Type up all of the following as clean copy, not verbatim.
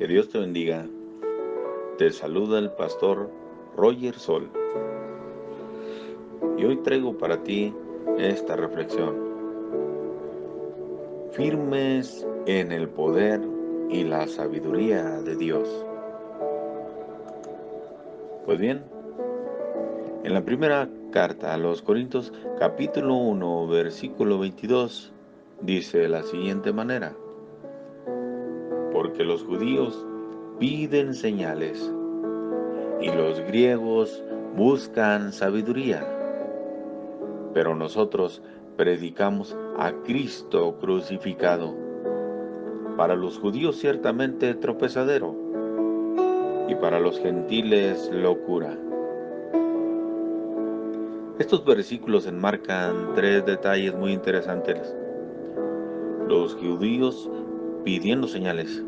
Que Dios te bendiga. Te saluda el pastor Roger Sol. Y hoy traigo para ti esta reflexión. Firmes en el poder y la sabiduría de Dios. Pues bien, en la primera carta a los Corintios, capítulo 1, versículo 22, dice de la siguiente manera: porque los judíos piden señales y los griegos buscan sabiduría, pero nosotros predicamos a Cristo crucificado, para los judíos ciertamente tropezadero, y para los gentiles locura. Estos versículos enmarcan tres detalles muy interesantes: los judíos pidiendo señales,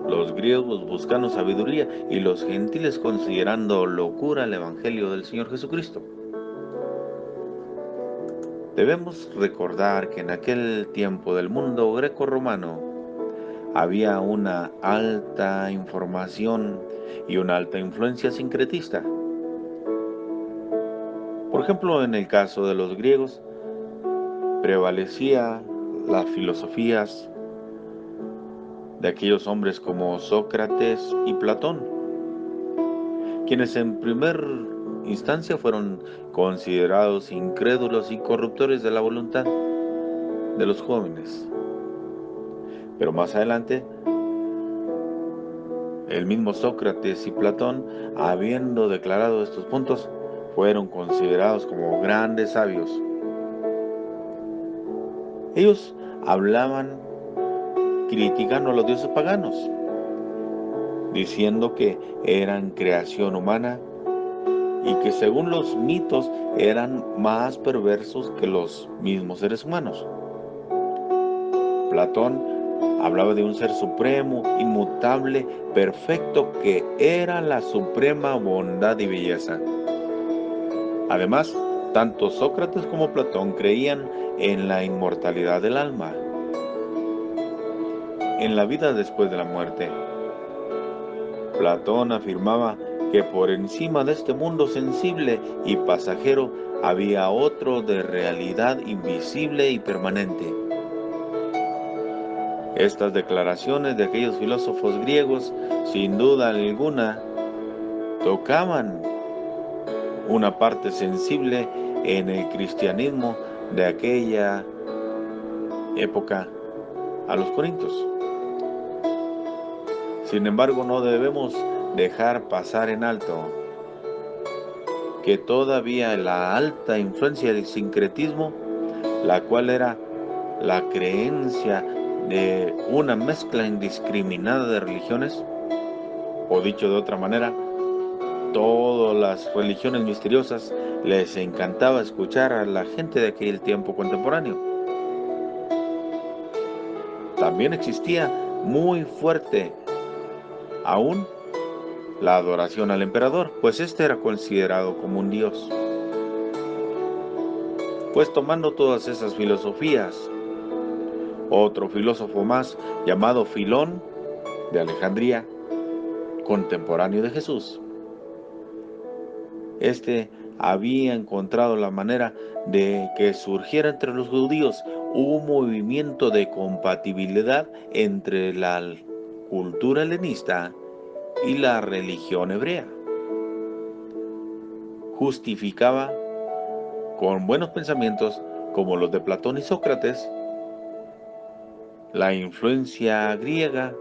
los griegos buscando sabiduría y los gentiles considerando locura el evangelio del Señor Jesucristo. Debemos recordar que en aquel tiempo del mundo greco-romano había una alta información y una alta influencia sincretista. Por ejemplo, en el caso de los griegos, prevalecía las filosofías de aquellos hombres como Sócrates y Platón, quienes en primer instancia fueron considerados incrédulos y corruptores de la voluntad de los jóvenes. Pero más adelante, el mismo Sócrates y Platón, habiendo declarado estos puntos, fueron considerados como grandes sabios. Ellos hablaban criticando a los dioses paganos, diciendo que eran creación humana y que según los mitos eran más perversos que los mismos seres humanos. Platón hablaba de un ser supremo, inmutable, perfecto, que era la suprema bondad y belleza. Además, tanto Sócrates como Platón creían en la inmortalidad del alma, en la vida después de la muerte. Platón afirmaba que por encima de este mundo sensible y pasajero había otro de realidad invisible y permanente. Estas declaraciones de aquellos filósofos griegos, sin duda alguna, tocaban una parte sensible en el cristianismo de aquella época a los corintios. Sin embargo, no debemos dejar pasar en alto que todavía la alta influencia del sincretismo, la cual era la creencia de una mezcla indiscriminada de religiones, o dicho de otra manera, todas las religiones misteriosas les encantaba escuchar a la gente de aquel tiempo contemporáneo. También existía muy fuerte aún la adoración al emperador, pues este era considerado como un dios. Pues tomando todas esas filosofías, otro filósofo más llamado Filón de Alejandría, contemporáneo de Jesús, este había encontrado la manera de que surgiera entre los judíos un movimiento de compatibilidad entre la cultura helenista y la religión hebrea. Justificaba con buenos pensamientos como los de Platón y Sócrates la influencia griega,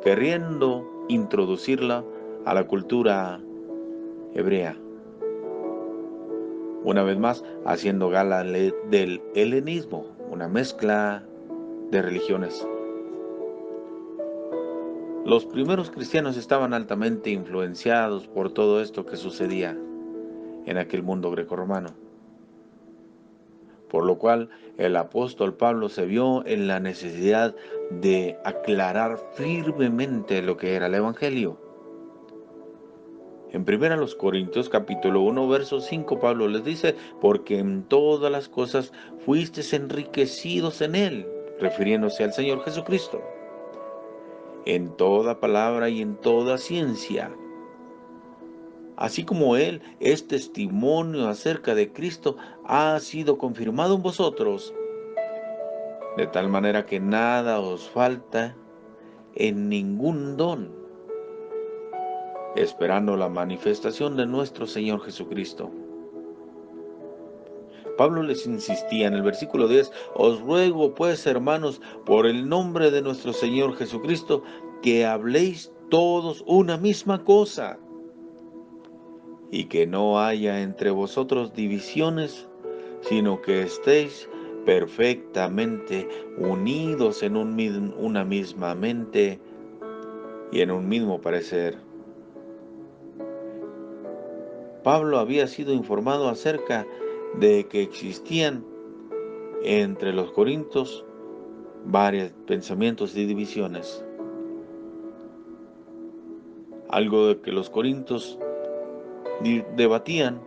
queriendo introducirla a la cultura hebrea. Una vez más, haciendo gala del helenismo, una mezcla de religiones. Los primeros cristianos estaban altamente influenciados por todo esto que sucedía en aquel mundo grecorromano, por lo cual el apóstol Pablo se vio en la necesidad de aclarar firmemente lo que era el evangelio. En 1 Corintios capítulo 1 verso 5 Pablo les dice: porque en todas las cosas fuisteis enriquecidos en él, refiriéndose al Señor Jesucristo. en toda palabra y en toda ciencia. Así como Él es testimonio acerca de Cristo, ha sido confirmado en vosotros, de tal manera que nada os falta en ningún don, esperando la manifestación de nuestro Señor Jesucristo. Pablo les insistía en el versículo 10, os ruego pues, hermanos, por el nombre de nuestro Señor Jesucristo, que habléis todos una misma cosa, y que no haya entre vosotros divisiones, sino que estéis perfectamente unidos en una misma mente y en un mismo parecer. Pablo había sido informado acerca de que existían entre los corintios varios pensamientos y divisiones. Algo de que los corintios debatían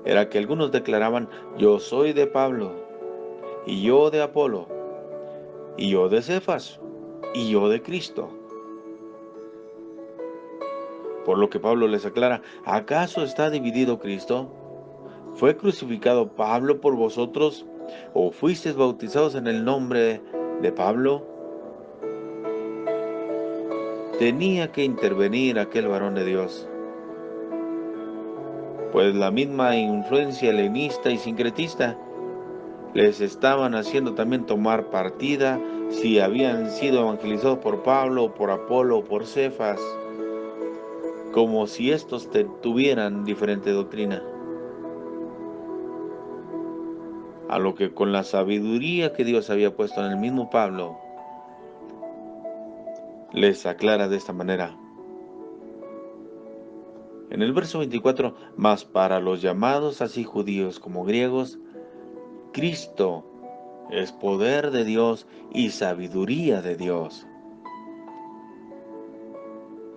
era que algunos declaraban, yo soy de Pablo, y yo de Apolo, y yo de Cefas, y yo de Cristo. Por lo que Pablo les aclara, ¿acaso está dividido Cristo? ¿Fue crucificado Pablo por vosotros? ¿O fuisteis bautizados en el nombre de Pablo? Tenía que intervenir aquel varón de Dios, pues la misma influencia helenista y sincretista les estaban haciendo también tomar partida si habían sido evangelizados por Pablo, por Apolo o por Cefas, como si estos tuvieran diferente doctrina. A lo que con la sabiduría que Dios había puesto en el mismo Pablo, les aclara de esta manera. En el verso 24, mas para los llamados así judíos como griegos, Cristo es poder de Dios y sabiduría de Dios.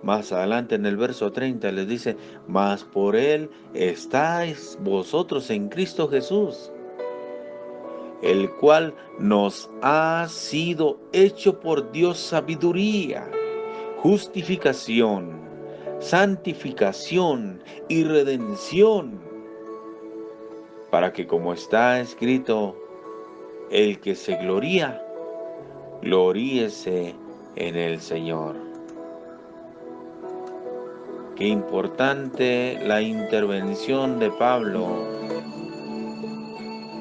Más adelante en el verso 30 les dice, mas por Él estáis vosotros en Cristo Jesús, el cual nos ha sido hecho por Dios sabiduría, justificación, santificación y redención, para que como está escrito, el que se gloría, gloríese en el Señor. Qué importante la intervención de Pablo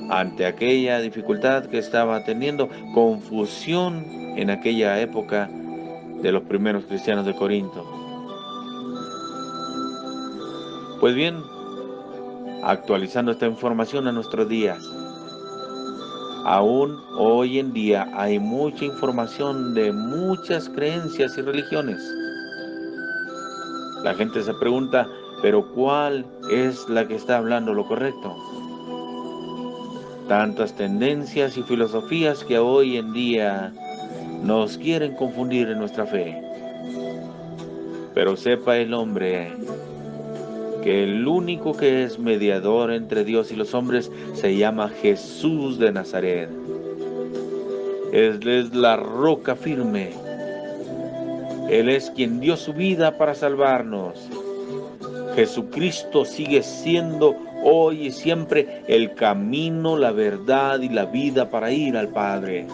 ante aquella dificultad que estaba teniendo, confusión en aquella época de los primeros cristianos de Corinto. Pues bien, actualizando esta información a nuestros días, aún hoy en día hay mucha información de muchas creencias y religiones. La gente se pregunta, ¿pero cuál es la que está hablando lo correcto? Tantas tendencias y filosofías que hoy en día nos quieren confundir en nuestra fe. Pero sepa el hombre que el único que es mediador entre Dios y los hombres se llama Jesús de Nazaret. Él es la roca firme. Él es quien dio su vida para salvarnos. Jesucristo sigue siendo hoy y siempre el camino, la verdad y la vida para ir al Padre.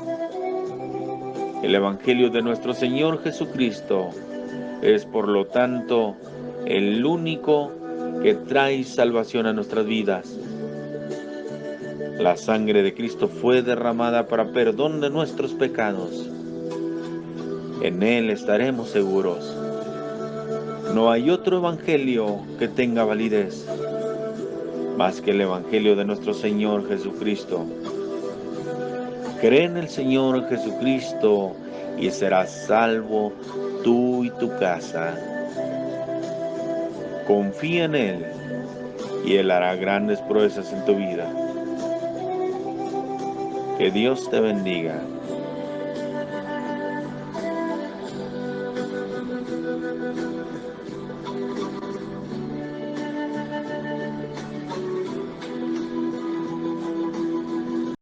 El Evangelio de nuestro Señor Jesucristo es, por lo tanto, el único que trae salvación a nuestras vidas. La sangre de Cristo fue derramada para perdón de nuestros pecados. En Él estaremos seguros. No hay otro evangelio que tenga validez más que el evangelio de nuestro Señor Jesucristo. Cree en el Señor Jesucristo y serás salvo tú y tu casa. Confía en Él y Él hará grandes proezas en tu vida. Que Dios te bendiga.